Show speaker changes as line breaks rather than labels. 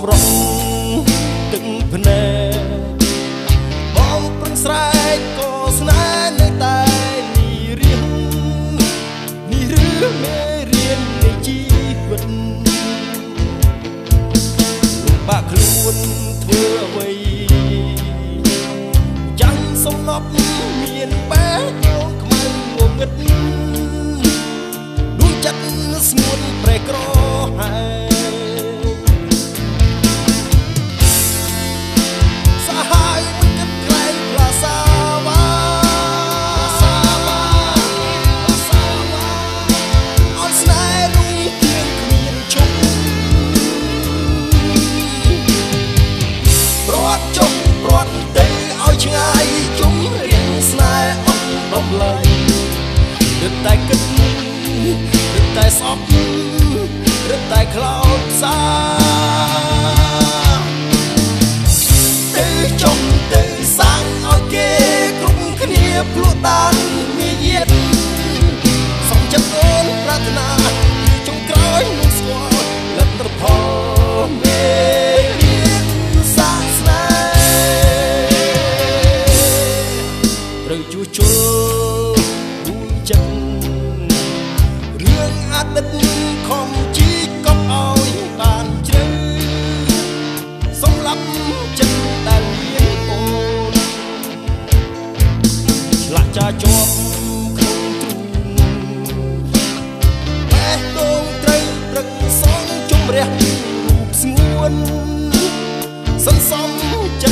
រងទឹកភ្នែកបងប្រឹងស្រែកក៏ស្នេហ៍នៅតែនេះរៀងនេះរឿងមេរៀននៃជីវិតបាក់ខ្លួនធ្វើអ្វីចាំសំណប់មានបែកងខ្មៅងងឹតដួងចិត្តស្ងួនប្រែក្រហើយឆ្ងាយជុំរៀងស្នេហ៍អត់ដំឡៃរឹតតែគិតរឹតតែស្អប់រឹតតែខ្លោចផ្សាទៅចុំទៅសាំងឲ្យគេគ្រប់គ្នាភ្លក់ដានមាយាទសំចិត្តអូនប្រាថ្នាចុងក្រោយនឹងស្គាល់លទ្ធផលមេជួជុលមួយចិត្តរឿងអតីតខំជីកកប់ឲ្យបានជ្រៅសម្រាប់ចិត្តដែលមានអូនឆ្លាក់ចាជាប់ក្នុងទ្រូងបេះដូងត្រូវព្រឹកសងជំរះរូបស្ងួនសន្សំចិត្ត